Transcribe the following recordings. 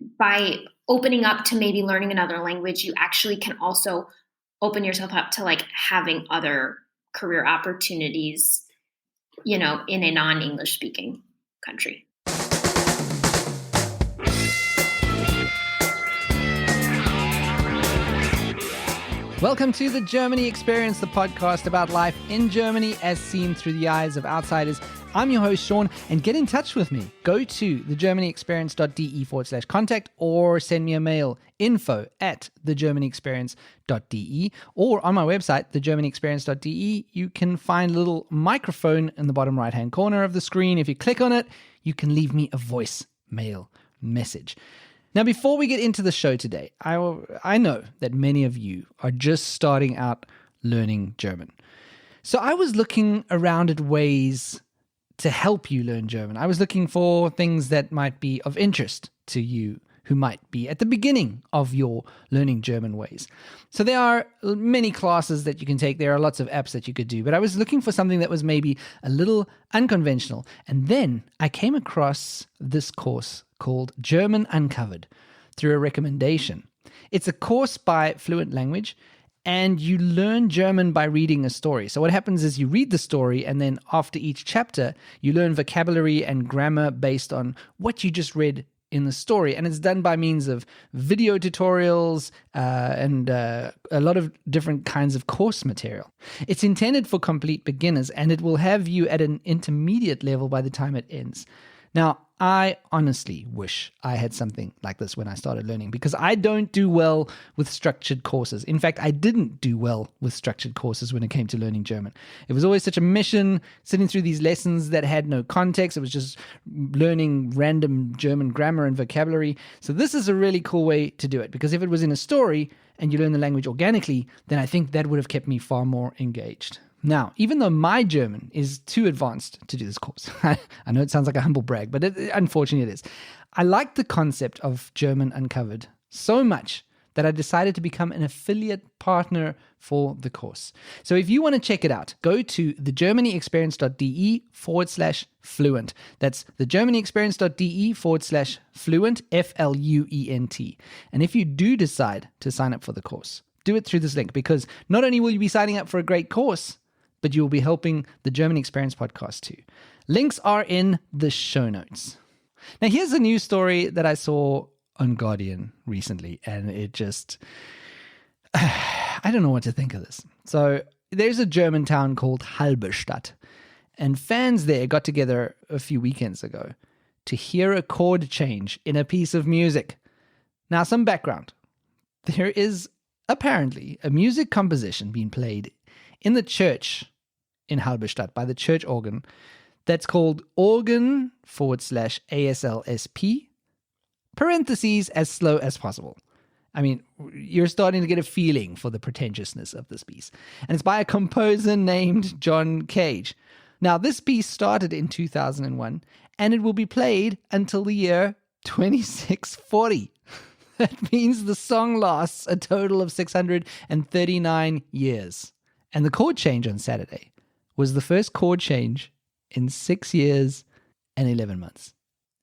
by opening up to maybe learning another language, you actually can also open yourself up to like having other career opportunities, in a non-English speaking country. Welcome to the Germany Experience, the podcast about life in Germany as seen through the eyes of outsiders. I'm your host, Sean, and get in touch with me. Go to thegermanyexperience.de/contact or send me a mail, info@thegermanyexperience.de, or on my website, thegermanyexperience.de, you can find a little microphone in the bottom right-hand corner of the screen. If you click on it, you can leave me a voice mail message. Now, before we get into the show today, I know that many of you are just starting out learning German. So I was looking around at ways to help you learn German. I was looking for things that might be of interest to you who might be at the beginning of your learning German ways. So there are many classes that you can take. There are lots of apps that you could do. But I was looking for something that was maybe a little unconventional. And then I came across this course called German Uncovered through a recommendation. It's a course by Fluent Language, and you learn German by reading a story. So what happens is you read the story, and then after each chapter, you learn vocabulary and grammar based on what you just read in the story. And it's done by means of video tutorials and a lot of different kinds of course material. It's intended for complete beginners, and it will have you at an intermediate level by the time it ends. Now, I honestly wish I had something like this when I started learning, because I don't do well with structured courses. In fact, I didn't do well with structured courses when it came to learning German. It was always such a mission, sitting through these lessons that had no context. It was just learning random German grammar and vocabulary. So this is a really cool way to do it, because if it was in a story and you learn the language organically, then I think that would have kept me far more engaged. Now, even though my German is too advanced to do this course, I know it sounds like a humble brag, but unfortunately it is. I like the concept of German Uncovered so much that I decided to become an affiliate partner for the course. So if you want to check it out, go to thegermanyexperience.de/fluent. That's thegermanyexperience.de/fluent, FLUENT. And if you do decide to sign up for the course, do it through this link, because not only will you be signing up for a great course, but you will be helping the German Experience podcast too. Links are in the show notes. Now, here's a news story that I saw on Guardian recently, and it just, I don't know what to think of this. So there's a German town called Halberstadt, and fans there got together a few weekends ago to hear a chord change in a piece of music. Now, some background. There is apparently a music composition being played in the church in Halberstadt by the church organ that's called organ/ASLSP, parentheses, as slow as possible. I mean, you're starting to get a feeling for the pretentiousness of this piece. And it's by a composer named John Cage. Now, this piece started in 2001, and it will be played until the year 2640. That means the song lasts a total of 639 years. And the chord change on Saturday was the first chord change in 6 years and 11 months.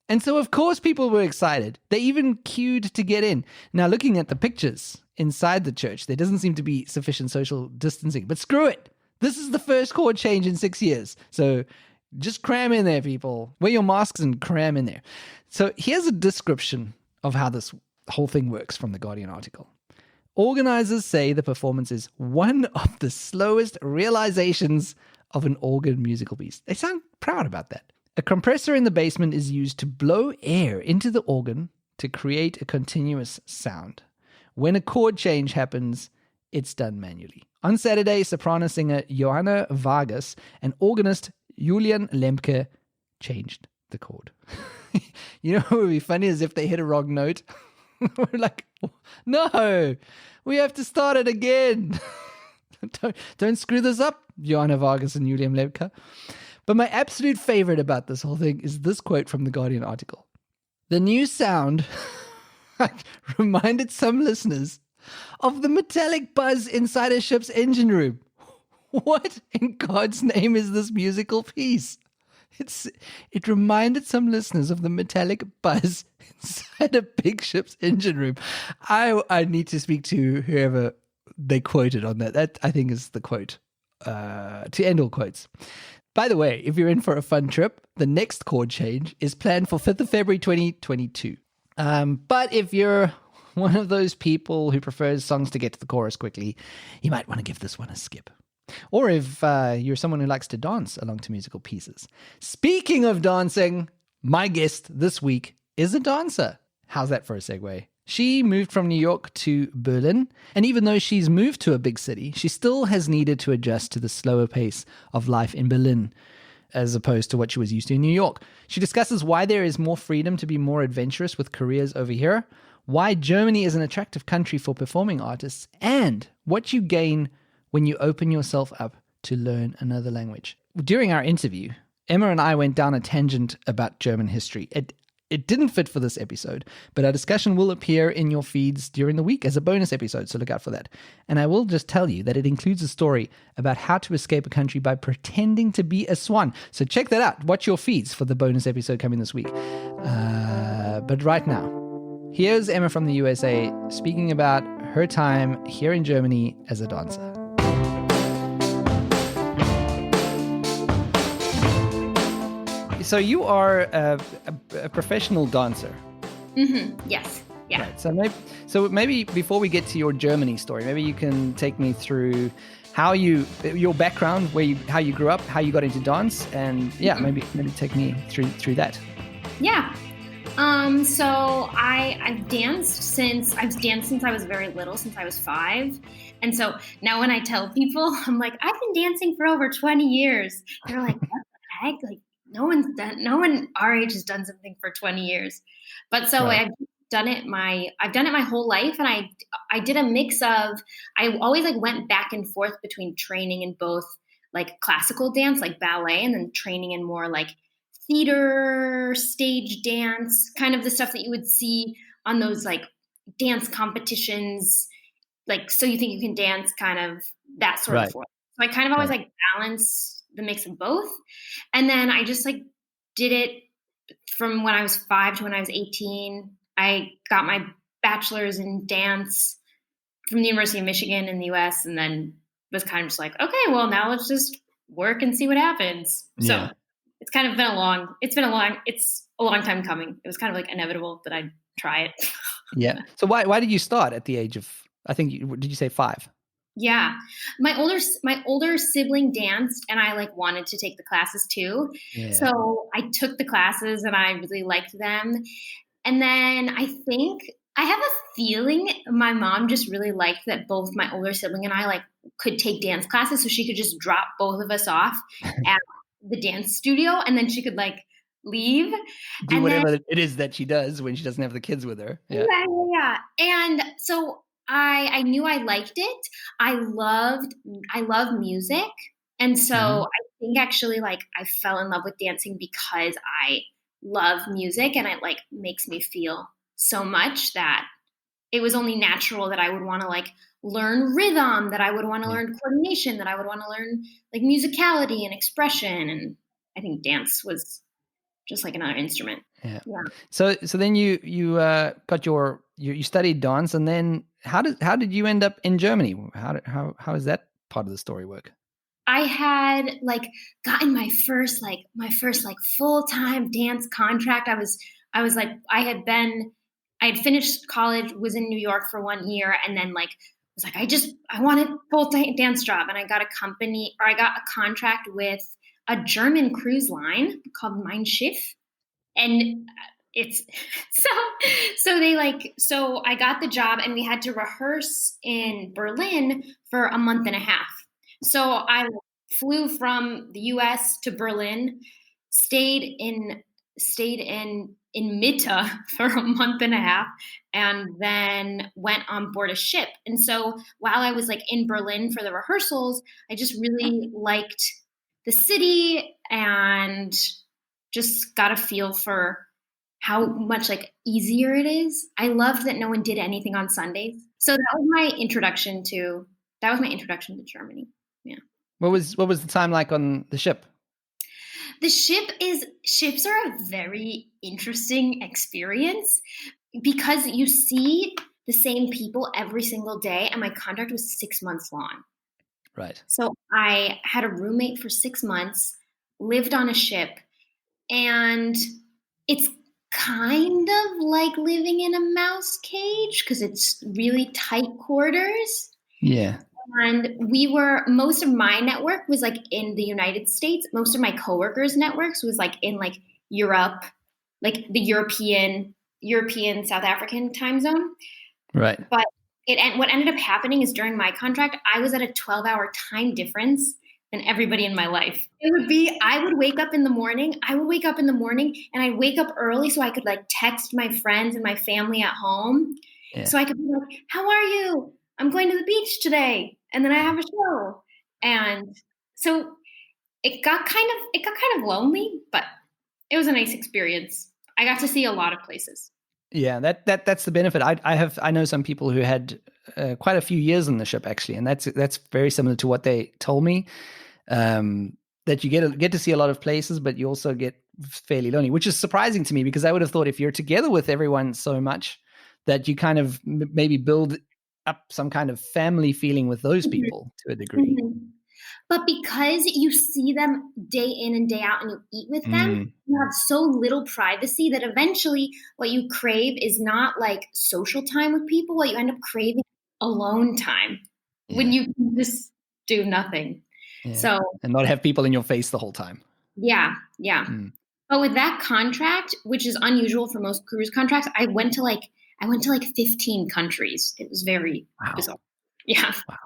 And so, of course, people were excited. They even queued to get in. Now, looking at the pictures inside the church, there doesn't seem to be sufficient social distancing. But screw it. This is the first chord change in 6 years. So just cram in there, people. Wear your masks and cram in there. So here's a description of how this whole thing works from the Guardian article. Organizers say the performance is one of the slowest realizations of an organ musical piece. They sound proud about that. A compressor in the basement is used to blow air into the organ to create a continuous sound. When a chord change happens, it's done manually. On Saturday, soprano singer Johanna Vargas and organist Julian Lemke changed the chord. You know what would be funny is if they hit a wrong note. We're like, no, we have to start it again. don't screw this up, Johanna Vargas and Julian Lemke. But my absolute favorite about this whole thing is this quote from the Guardian article. The new sound reminded some listeners of the metallic buzz inside a ship's engine room. What in God's name is this musical piece? It reminded some listeners of the metallic buzz inside a big ship's engine room. I need to speak to whoever they quoted on that. That I think is the quote to end all quotes. By the way, if you're in for a fun trip, the next chord change is planned for 5th of February 2022. But if you're one of those people who prefers songs to get to the chorus quickly, you might want to give this one a skip. Or if you're someone who likes to dance along to musical pieces. Speaking of dancing, my guest this week is a dancer. How's that for a segue? She moved from New York to Berlin, and even though she's moved to a big city, she still has needed to adjust to the slower pace of life in Berlin, as opposed to what she was used to in New York. She discusses why there is more freedom to be more adventurous with careers over here, why Germany is an attractive country for performing artists, and what you gain when you open yourself up to learn another language. During our interview, Emma and I went down a tangent about German history. It didn't fit for this episode, but our discussion will appear in your feeds during the week as a bonus episode, so look out for that. And I will just tell you that it includes a story about how to escape a country by pretending to be a swan. So check that out. Watch your feeds for the bonus episode coming this week. But right now, here's Emma from the USA speaking about her time here in Germany as a dancer. So you are a professional dancer. Mm-hmm. Yes. Yeah. Right. So maybe before we get to your Germany story, maybe you can take me through your background, how you grew up, how you got into dance, and maybe take me through that. Yeah. So I've danced since I was very little, since I was 5. And so now when I tell people, I'm like, I've been dancing for over 20 years. They're like, what the heck? Like, no one our age has done something for 20 years. But so Right. I've done it my whole life. And I did a mix of, I always like went back and forth between training in both like classical dance, like ballet, and then training in more like theater, stage dance, kind of the stuff that you would see on those like dance competitions, like So You Think You Can Dance, kind of that sort Right. of form. So I kind of always Right. like balance the mix of both. And then I just like did it from when I was 5 to when I was 18. I got my bachelor's in dance from the University of Michigan in the US, and then was kind of just like, okay, well now let's just work and see what happens. Yeah. So it's kind of been it's a long time coming. It was kind of like inevitable that I'd try it. Yeah. So why did you start at the age of, I think, did you say 5? Yeah. My older sibling danced, and I like wanted to take the classes too. Yeah. So I took the classes and I really liked them. And then I think I have a feeling my mom just really liked that both my older sibling and I like could take dance classes, so she could just drop both of us off at the dance studio, and then she could like leave. Do And then whatever it is that she does when she doesn't have the kids with her. Yeah. yeah. And so I knew I liked it. I love music. And so Mhm. I think actually like I fell in love with dancing because I love music, and it like makes me feel so much that it was only natural that I would want to like learn rhythm, that I would want to Yeah. learn coordination, that I would want to learn like musicality and expression. And I think dance was just like another instrument. Yeah. Yeah. So then you got you studied dance, and then how did you end up in Germany? How does that part of the story work? I had like gotten my first full-time dance contract. I was like I had finished college, was in New York for 1 year, and then like was like I wanted full-time dance job, and I got a contract with a German cruise line called Mein Schiff. And it's so so I got the job, and we had to rehearse in Berlin for a month and a half. So I flew from the US to Berlin, stayed in Mitte for a month and a half, and then went on board a ship. And so while I was like in Berlin for the rehearsals, I just really liked the city and just got a feel for how much like easier it is. I loved that no one did anything on Sundays. So that was my introduction to Germany. Yeah. What was the time like on the ship? Ships are a very interesting experience because you see the same people every single day, and my contract was 6 months long. Right. So I had a roommate for 6 months, lived on a ship, and it's kind of like living in a mouse cage because it's really tight quarters. Yeah. And most of my network was like in the United States. Most of my coworkers' networks was like in like Europe, like the European South African time zone. Right. But what ended up happening is during my contract, I was at a 12-hour time difference than everybody in my life. I would wake up in the morning. And I'd wake up early so I could like text my friends and my family at home. Yeah. So I could be like, how are you? I'm going to the beach today. And then I have a show. And so it got kind of lonely, but it was a nice experience. I got to see a lot of places. Yeah, that's the benefit. I know some people who had quite a few years on the ship actually, and that's very similar to what they told me. That you get to see a lot of places, but you also get fairly lonely, which is surprising to me because I would have thought if you're together with everyone so much that you kind of maybe build up some kind of family feeling with those Mhm. people to a degree. Mhm. But because you see them day in and day out and you eat with them, Mm, you have so little privacy that eventually what you crave is not like social time with people. What you end up craving is alone time when yeah, you can just do nothing. yeah, So and not have people in your face the whole time. yeah, yeah. Mm. But with that contract, which is unusual for most cruise contracts, I went to like 15 countries. It was very Wow. bizarre. Yeah. Wow.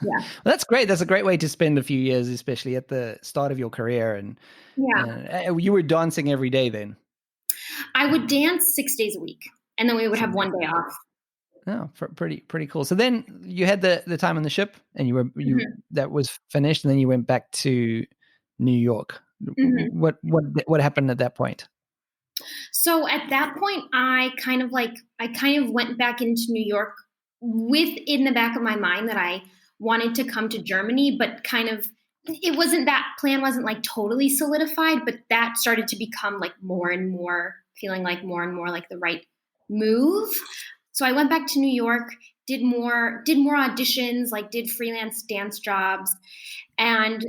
Yeah. Well, that's great. That's a great way to spend a few years, especially at the start of your career. And Yeah. you were dancing every day then. I would dance 6 days a week, and then we would have 6 days one a day week. off. Oh, pretty cool. So then you had the time on the ship, and you Mhm, that was finished, and then you went back to New York. mhm. What happened at that point? So at that point, I kind of went back into New York with in the back of my mind that I wanted to come to Germany, but kind of it wasn't that plan wasn't like totally solidified, but that started to become like more and more feeling like more and more like the right move. So I went back to New York, did more auditions, like did freelance dance jobs, and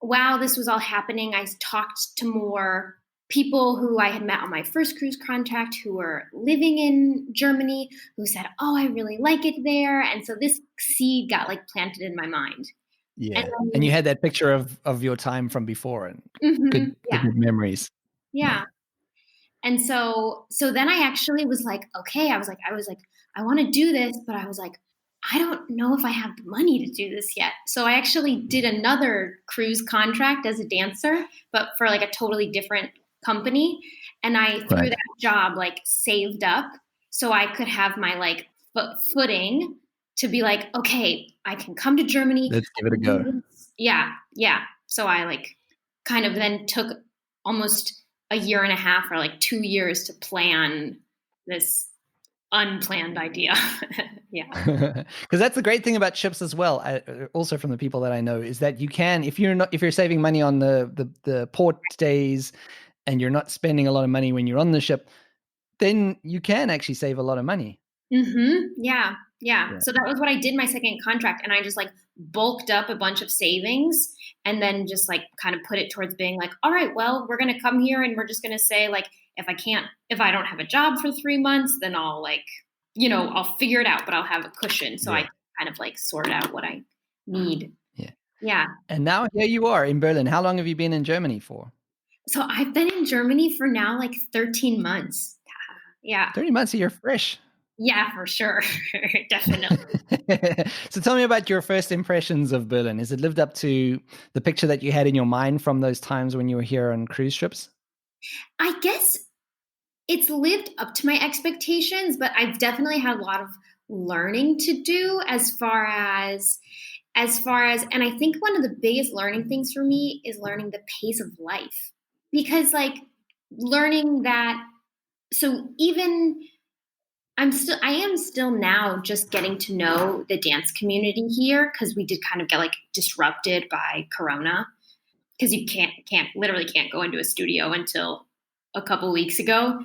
while this was all happening, I talked to more people who I had met on my first cruise contract who were living in Germany who said, "Oh, I really like it there." And so this seed got like planted in my mind. And Yeah, and you then, had that picture of your time from before, and good yeah, memories. Yeah, yeah. And so then I actually was like, okay, I was like, I want to do this, but I was like, I don't know if I have the money to do this yet. So I actually did another cruise contract as a dancer, but for like a totally different company. And I through right. that job like saved up so I could have my like footing to be like, okay, I can come to Germany. Let's give it a go. Yeah, yeah. So I like kind of then took almost a year and a half or like 2 years to plan this unplanned idea. Yeah. Because that's the great thing about ships as well. Also, from the people that I know, is that you can, if you're saving money on the port days, and you're not spending a lot of money when you're on the ship, then you can actually save a lot of money. Yeah. Yeah. Yeah, So that was what I did my second contract. And I just like bulked up a bunch of savings and then just like kind of put it towards being like, all right, well, we're going to come here and we're just going to say, like, if I don't have a job for 3 months, then I'll like, I'll figure it out, but I'll have a cushion. So I yeah, can kind of like sort out what I need. yeah. Yeah. And now here you are in Berlin. How long have you been in Germany for? So I've been in Germany for now like 13 months. Yeah. 30 months, so you're fresh. Yeah, for sure. Definitely. So tell me about your first impressions of Berlin. Has it lived up to the picture that you had in your mind from those times when you were here on cruise ships? I guess it's lived up to my expectations, but I've definitely had a lot of learning to do as far as and I think one of the biggest learning things for me is learning the pace of life. Because like learning that so even I am still now just getting to know the dance community here because we did kind of get like disrupted by Corona. because you literally can't go into a studio until a couple weeks ago.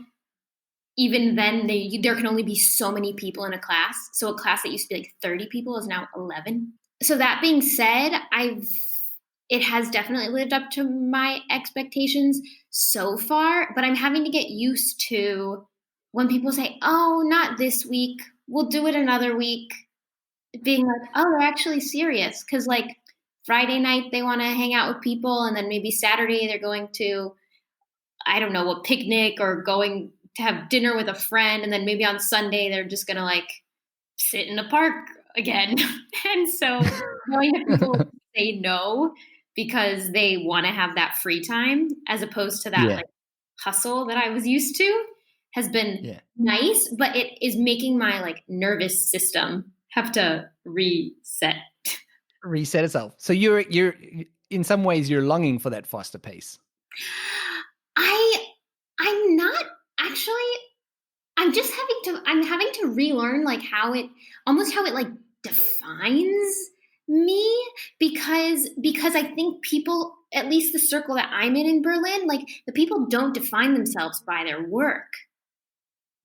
Even then, there can only be so many people in a class. So a class that used to be like 30 people is now 11. So that being said, it has definitely lived up to my expectations so far, but I'm having to get used to when people say, "Oh, not this week. We'll do it another week." Being like, "Oh, they're actually serious." Because like Friday night they want to hang out with people, and then maybe Saturday they're going to, I don't know, a picnic or going to have dinner with a friend, and then maybe on Sunday they're just gonna like sit in the park again. And so knowing that people say no because they want to have that free time as opposed to that Yeah. like hustle that I was used to has been Yeah. nice, but it is making my like nervous system have to reset. Reset itself. So you're in some ways you're longing for that faster pace. I I'm not actually. I'm having to relearn like how it like defines me, because I think people, at least the circle that I'm in Berlin, like the people don't define themselves by their work.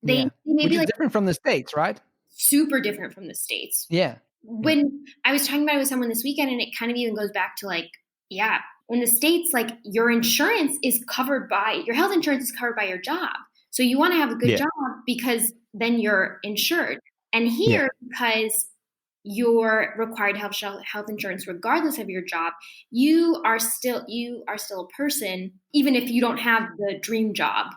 They Yeah. Which maybe is like different from the States, right? super different from the States. Yeah. Yeah. When I was talking about it with someone this weekend, and it kind of even goes back to like, yeah, in the States, like your health insurance is covered by your job. So you want to have a good Yeah. job because then you're insured. And Yeah. here, because you're required to have health insurance regardless of your job, you are still a person, even if you don't have the dream job.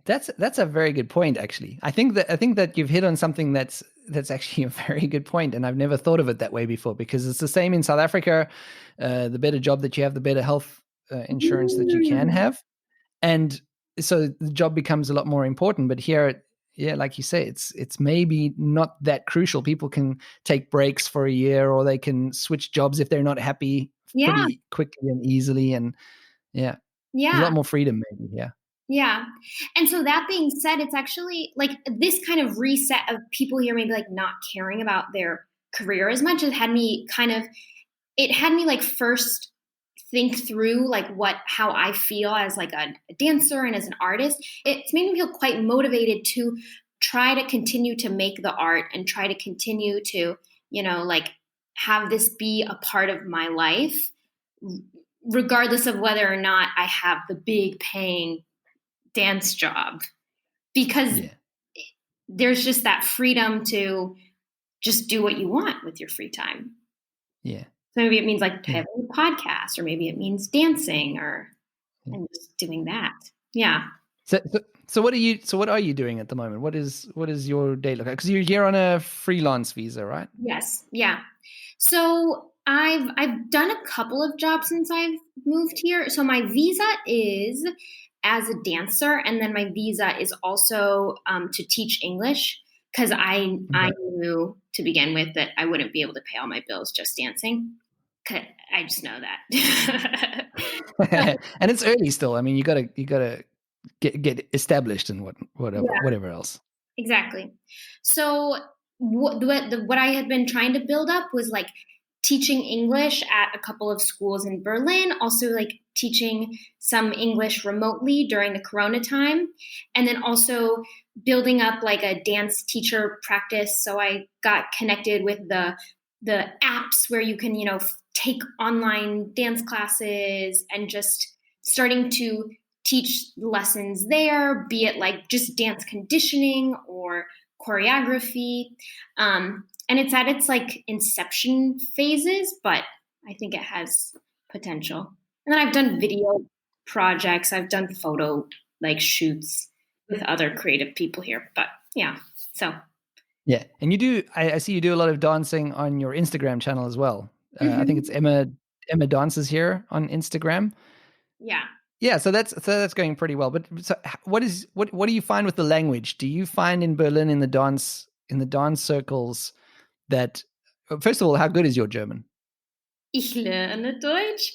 That's a very good point, actually. I think that you've hit on something that's actually a very good point, and I've never thought of it that way before. Because it's the same in South Africa. The better job that you have, the better health insurance that you can Mm. have, and so the job becomes a lot more important. But here, yeah, like you say, it's maybe not that crucial. People can take breaks for a year, or they can switch jobs if they're not happy Yeah, pretty quickly and easily. And yeah, there's a yeah. lot more freedom, maybe. Yeah. Yeah. And so that being said, it's actually like this kind of reset of people here maybe like not caring about their career as much. It had me like first think through like how I feel as like a dancer and as an artist. It's made me feel quite motivated to try to continue to make the art and try to continue to, like have this be a part of my life, regardless of whether or not I have the big paying dance job, because Yeah. there's just that freedom to just do what you want with your free time. Yeah. So maybe it means like Yeah. having a podcast, or maybe it means dancing, Yeah. and just doing that. Yeah. So what are you doing at the moment? What is your day look like? Because you're here on a freelance visa, right? Yes. Yeah. So I've done a couple of jobs since I've moved here. So my visa is as a dancer, and then my visa is also to teach English, because I Okay. knew to begin with that I wouldn't be able to pay all my bills just dancing. 'Cause I just know that. And it's early still. I mean, you gotta get established and whatever else. Exactly. So what I had been trying to build up was like teaching English at a couple of schools in Berlin, also like teaching some English remotely during the Corona time, and then also building up like a dance teacher practice. So I got connected with the apps where you can, take online dance classes, and just starting to teach lessons there, be it like just dance conditioning or choreography. And it's at its like inception phases, but I think it has potential. And then I've done video projects, I've done photo like shoots with other creative people here. But yeah, so. Yeah, and you do. I see you do a lot of dancing on your Instagram channel as well. I think it's Mhm. Emma dances here on Instagram. Yeah. Yeah, so that's going pretty well. But so what do you find with the language? Do you find in Berlin in the dance circles that first of all, how good is your German? Ich lerne Deutsch.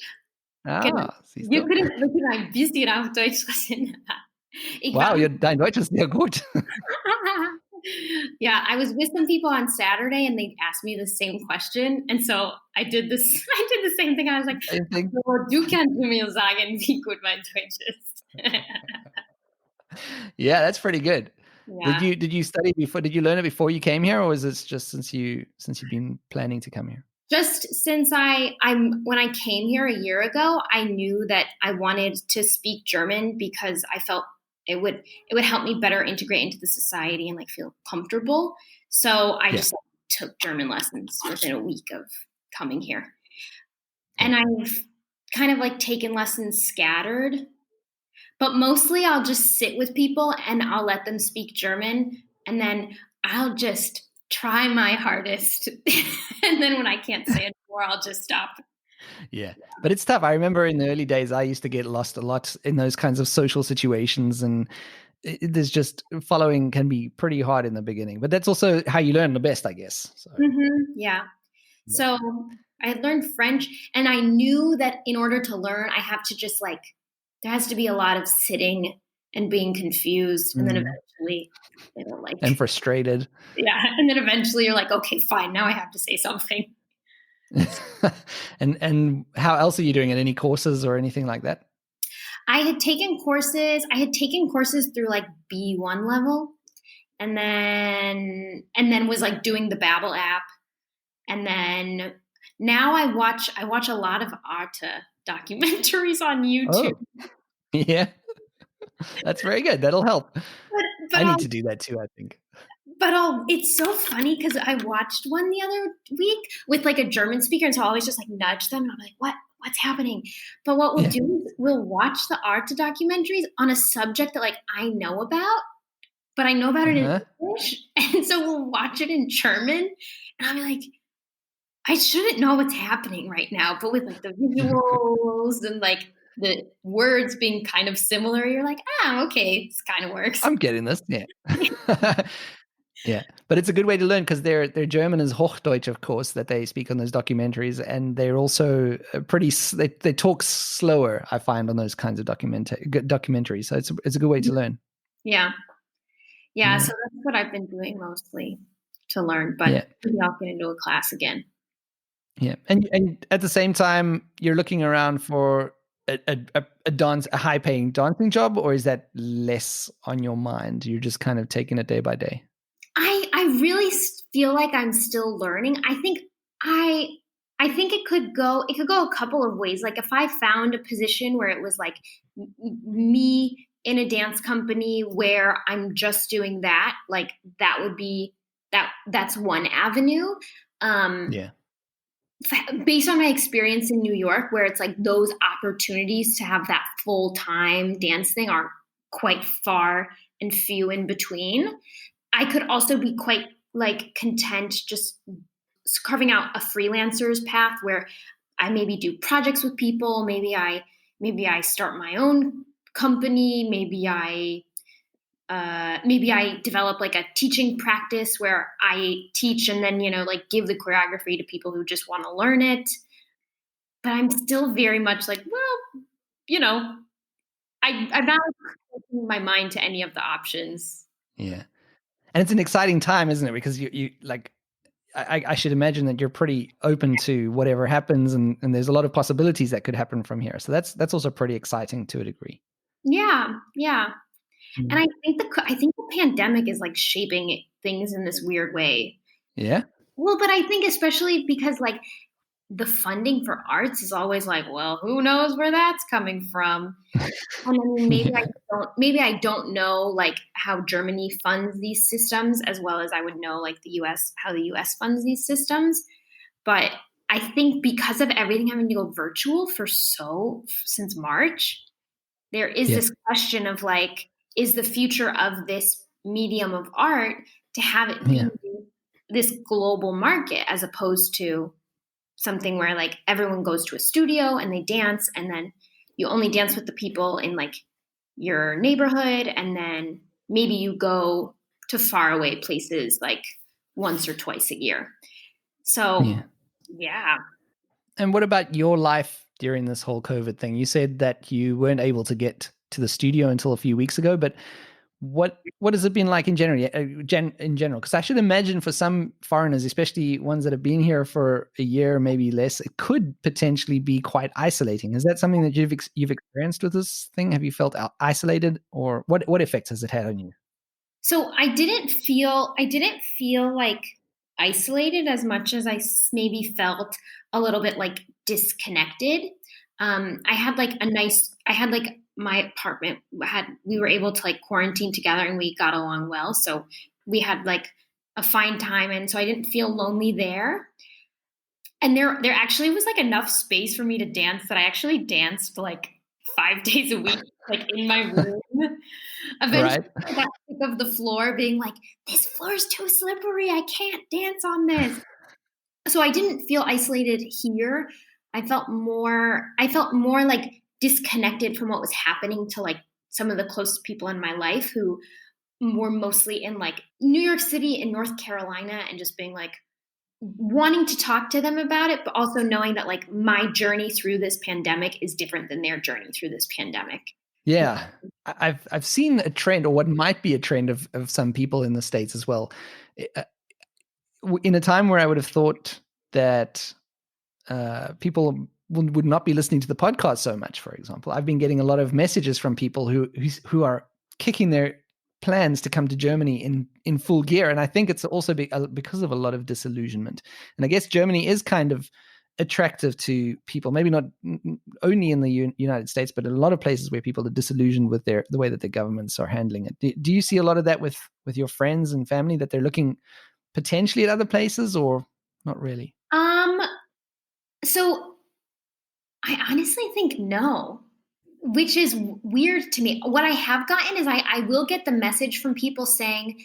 Genau. Ah, siehst Wir du? können, wir können ein bisschen auf Deutsch sprechen. Ich war Wow, dein Deutsch ist sehr gut. Yeah, I was with some people on Saturday and they asked me the same question. And so I did this, I did the same thing. I was like, I think, "So, du kannst du mir sagen, wie gut mein Deutsch ist?" yeah, that's pretty good. Did Yeah. you study before? Did you learn it before you came here, or was it just since you've been planning to come here? Just since when I came here a year ago, I knew that I wanted to speak German because I felt it would help me better integrate into the society and like feel comfortable. So I Yeah, just like, took German lessons within a week of coming here. yeah. And I've kind of like taken lessons scattered, but mostly I'll just sit with people and I'll let them speak German and then I'll just try my hardest. And then when I can't say it anymore, I'll just stop. Yeah, but it's tough. I remember in the early days, I used to get lost a lot in those kinds of social situations, and there's just following can be pretty hard in the beginning. But that's also how you learn the best, I guess. So Yeah. yeah, So I had learned French and I knew that in order to learn, I have to just like, there has to be a lot of sitting and being confused. And then mm. eventually it'll And like, frustrated. yeah. And then eventually you're like, okay, fine. Now I have to say something. And how else are you doing it? Any courses or anything like that? I had taken courses through like B1 level and then was like doing the Babbel app. And then now I watch a lot of Arte documentaries on YouTube. Oh, yeah, that's very good. That'll help. But but I need I'll to do that too, I think. it's so funny because I watched one the other week with like a German speaker, and so I always just like nudge them, and I'm like, what's happening? But what we'll Yeah. do is we'll watch the art documentaries on a subject that like I know about, but I know about it in Uh-huh. English, and so we'll watch it in German, and I'll be like, I shouldn't know what's happening right now, but with like the visuals and like the words being kind of similar, you're like, okay, this kind of works. I'm getting this. Yeah. Yeah, but it's a good way to learn because their German is Hochdeutsch, of course, that they speak on those documentaries, and they're also they talk slower. I find on those kinds of documentaries, so it's a good way to learn. Yeah. Yeah, Yeah, so that's what I've been doing mostly to learn, but yeah, maybe I'll get into a class again. yeah. And at the same time, you're looking around for a high paying dancing job, or is that less on your mind? You're just kind of taking it day by day. I really feel like I'm still learning. I I think it could go a couple of ways. Like if I found a position where it was like me in a dance company where I'm just doing that, like that would be that's one avenue. Um Yeah, Based on my experience in New York, where it's like those opportunities to have that full time dance thing are quite far and few in between. I could also be quite like content just carving out a freelancer's path where I maybe do projects with people. Maybe I start my own company. Maybe I develop like a teaching practice where I teach and then like give the choreography to people who just want to learn it. But I'm still very much like, well, you know, I'm not opening my mind to any of the options. yeah. And it's an exciting time, isn't it? Because you like I should imagine that you're pretty open to whatever happens, and there's a lot of possibilities that could happen from here. So that's also pretty exciting to a degree. Yeah, yeah. And Mm. I think the pandemic is like shaping things in this weird way. Yeah. Well, but I think especially because like the funding for arts is always like, well, who knows where that's coming from? And I mean, Yeah. maybe I don't know like how Germany funds these systems as well as I would know like the US how the US funds these systems. But I think because of everything having to go virtual since March, there is Yeah. this question of like, is the future of this medium of art to have it be Yeah. this global market as opposed to something where like everyone goes to a studio and they dance and then you only dance with the people in like your neighborhood and then maybe you go to faraway places like once or twice a year. So Yeah. yeah. And what about your life during this whole COVID thing? You said that you weren't able to get to the studio until a few weeks ago, but what has it been like in general? In general, because I should imagine for some foreigners, especially ones that have been here for a year, maybe less, it could potentially be quite isolating. Is that something that you've experienced with this thing? Have you felt isolated, or what effects has it had on you? So I didn't feel like isolated as much as maybe felt a little bit like disconnected. I had like my apartment had we were able to like quarantine together and we got along well. So we had like a fine time, and so I didn't feel lonely there. And there actually was like enough space for me to dance that I actually danced like 5 days a week, like in my room. Eventually, Right. I got sick of the floor being like, "This floor is too slippery. I can't dance on this." So I didn't feel isolated here. I felt more like disconnected from what was happening to like some of the closest people in my life who were mostly in like New York City and North Carolina, and just being like wanting to talk to them about it, but also knowing that like my journey through this pandemic is different than their journey through this pandemic. Yeah. I've seen a trend, or what might be a trend of some people in the States as well. Uh, In a time where I would have thought that people would not be listening to the podcast so much, for example, I've been getting a lot of messages from people who are kicking their plans to come to Germany in full gear, and I think it's also because of a lot of disillusionment. And I guess Germany is kind of attractive to people, maybe not only in the United States, but in a lot of places where people are disillusioned with the way that their governments are handling it. Do you see a lot of that with your friends and family, that they're looking potentially at other places, or not really? Um, so I honestly think no, which is weird to me. What I have gotten is I will get the message from people saying,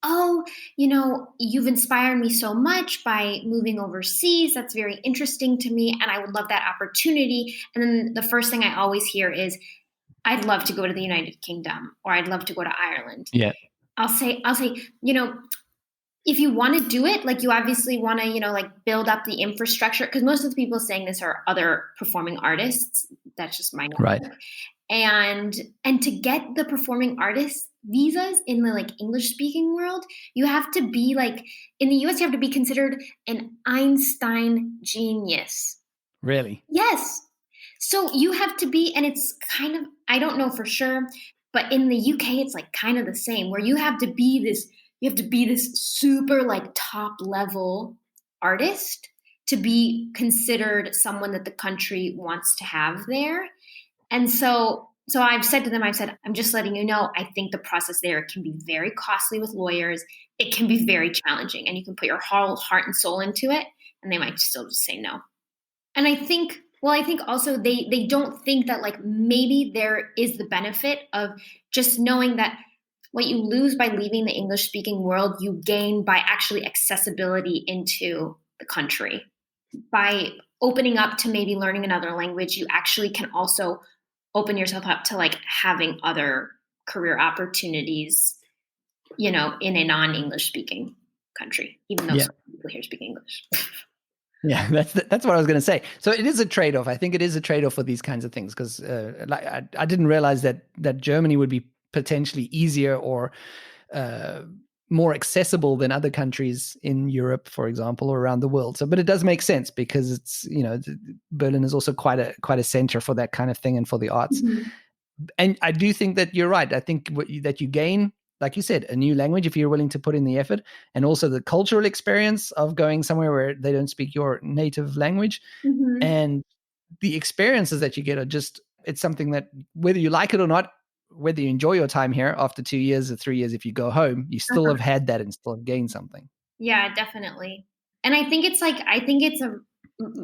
"Oh, you've inspired me so much by moving overseas. That's very interesting to me, and I would love that opportunity." And then the first thing I always hear is, "I'd love to go to the United Kingdom, or I'd love to go to Ireland." Yeah. I'll say, if you want to do it, like you obviously want to, like build up the infrastructure, because most of the people saying this are other performing artists. That's just my Right. network. And to get the performing artist visas in the like English speaking world, you have to be like in the US, you have to be considered an Einstein genius. Really? Yes. So you have to be, and it's kind of, I don't know for sure, but in the UK, it's like kind of the same, where you have to be this super like top level artist to be considered someone that the country wants to have there. And so I've said to them, I'm just letting you know, I think the process there can be very costly with lawyers. It can be very challenging, and you can put your whole heart and soul into it, and they might still just say no. And I think also they don't think that like maybe there is the benefit of just knowing that what you lose by leaving the English speaking world, you gain by actually accessibility into the country. By opening up to maybe learning another language, you actually can also open yourself up to like having other career opportunities, in a non-English speaking country, even though Yeah. some people here speak English. Yeah, that's what I was going to say. So it is a trade-off. I think it is a trade-off for these kinds of things, because like I didn't realize that Germany would be potentially easier or uh, more accessible than other countries in Europe, for example, or around the world. So, but it does make sense, because it's Berlin is also quite a center for that kind of thing and for the arts. Mhm. And I do think that you're right. I think that you gain, like you said, a new language if you're willing to put in the effort, and also the cultural experience of going somewhere where they don't speak your native language, Mhm. and the experiences that you get are just, it's something that, whether you like it or not, whether you enjoy your time here after 2 years or 3 years, if you go home, you still have had that and still have gained something. Yeah, definitely. And I think it's a,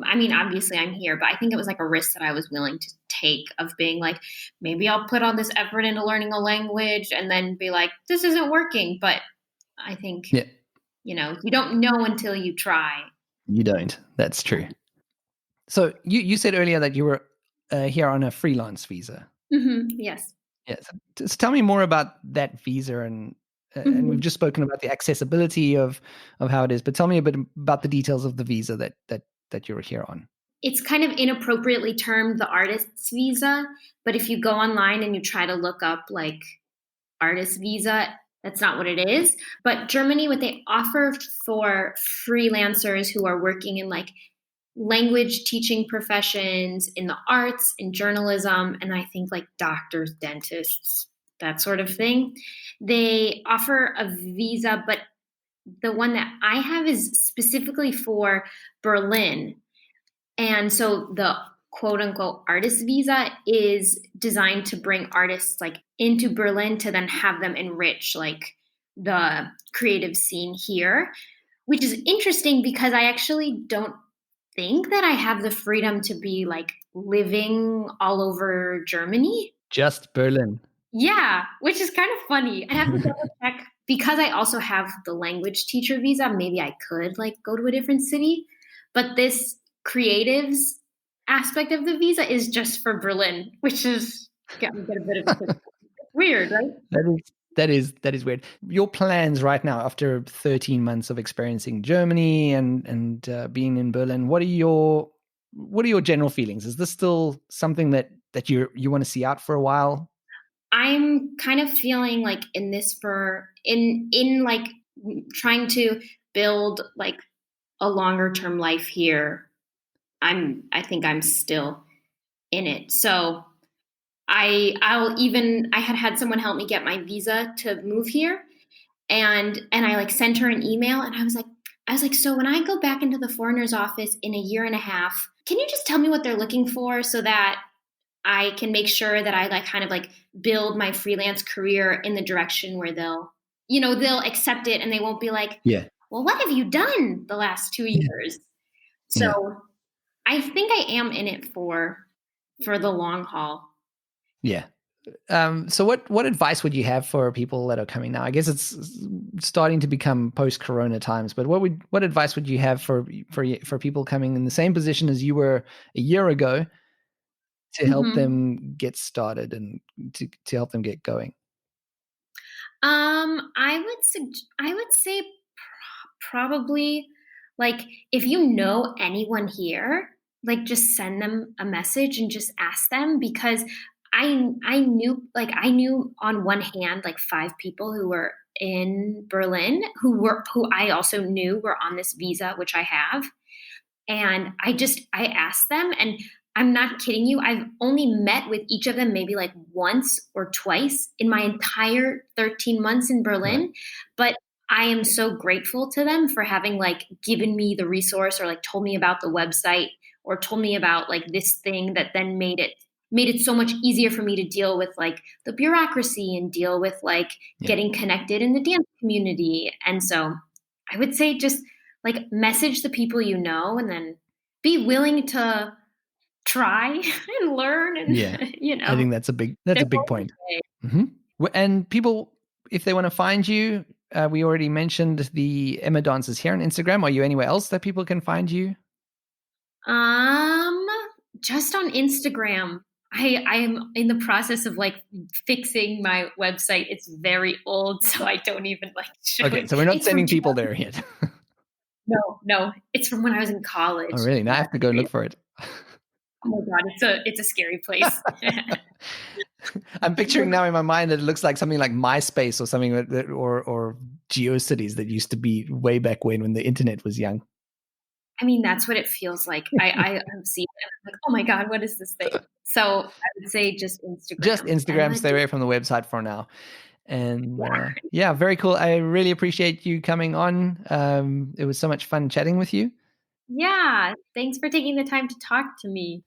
I mean, obviously I'm here, but I think it was like a risk that I was willing to take of being like, maybe I'll put all this effort into learning a language and then be like, this isn't working. But I think, Yeah, you don't know until you try. you don't. That's true. So you said earlier that you were here on a freelance visa. Yes. Yeah. So just tell me more about that visa, and we've Mhm. just spoken about the accessibility of how it is, but tell me a bit about the details of the visa that you're here on. It's kind of inappropriately termed the artist's visa, but if you go online and you try to look up like artist visa. That's not what it is. But Germany, what they offer for freelancers who are working in like language teaching professions, in the arts, in journalism, and I think like doctors, dentists, that sort of thing. They offer a visa, but the one that I have is specifically for Berlin. And so the quote unquote artist visa is designed to bring artists like into Berlin to then have them enrich like the creative scene here, which is interesting because I actually don't think that I have the freedom to be like living all over Germany. Just Berlin. Yeah, which is kind of funny. I have to double check because I also have the language teacher visa. Maybe I could like go to a different city, but this creatives aspect of the visa is just for Berlin, which is got me a bit of a weird, right? That is weird. Your plans right now, after 13 months of experiencing Germany and being in Berlin, what are your general feelings? Is this still something that you want to see out for a while? I'm kind of feeling like in this for in like trying to build like a longer term life here. I think I'm still in it. So I had someone help me get my visa to move here, and I like sent her an email, and I was like, so when I go back into the foreigner's office in a year and a half, can you just tell me what they're looking for so that I can make sure that I like kind of like build my freelance career in the direction where they'll accept it, and they won't be like, Yeah. well, what have you done the last 2 years? Yeah. So I think I am in it for the long haul. Yeah. So what advice would you have for people that are coming now? I guess it's starting to become post-corona times, but what advice would you have for people coming in the same position as you were a year ago to help Mhm. them get started and to help them get going? I would say probably like if you know anyone here, like just send them a message and just ask them because I knew on one hand like 5 people who were in Berlin who I also knew were on this visa, which I have. And I asked them, and I'm not kidding you, I've only met with each of them maybe like once or twice in my entire 13 months in Right. Berlin. But I am so grateful to them for having like given me the resource or like told me about the website or told me about like this thing that then made it so much easier for me to deal with like the bureaucracy and deal with like Yeah. getting connected in the dance community. And so I would say just like message the people you know and then be willing to try and learn and Yeah. you I know think that's a there's big always point. a way. Hmm. And people, if they want to find you, we already mentioned the Emma dances here on Instagram. Are you anywhere else that people can find you? um just on Instagram. I am in the process of like fixing my website. It's very old, so I don't even like show Okay, it. so we're not It's from sending people there yet. no, it's from when I was in Oh, college. really? Now I have to go look for it. Oh my god, it's a scary place. I'm picturing now in my mind that it looks like something like MySpace or something or GeoCities that used to be way back when the internet was young. I mean, that's what it feels like. I see it and I'm like, "Oh my god, what is this thing?" So, I would say just Just Instagram. Instagram, Emma stay D. away from the website for now. And Yeah. yeah, very cool. I really appreciate you coming on. It was so much fun chatting with you. Yeah, thanks for taking the time to talk to me.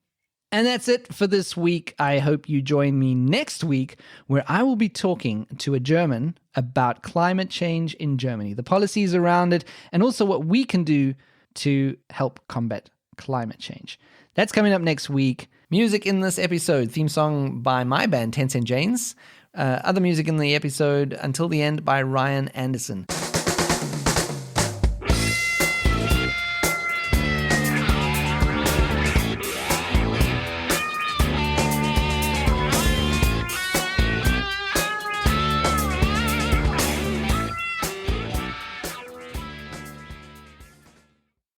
And that's it for this week. I hope you join me next week, where I will be talking to a German about climate change in Germany, the policies around it, and also what we can do to help combat climate change. That's coming up next week. Music in this episode, theme song by my band, 10 Cent Janes. Other music in the episode, Until the End by Ryan Anderson.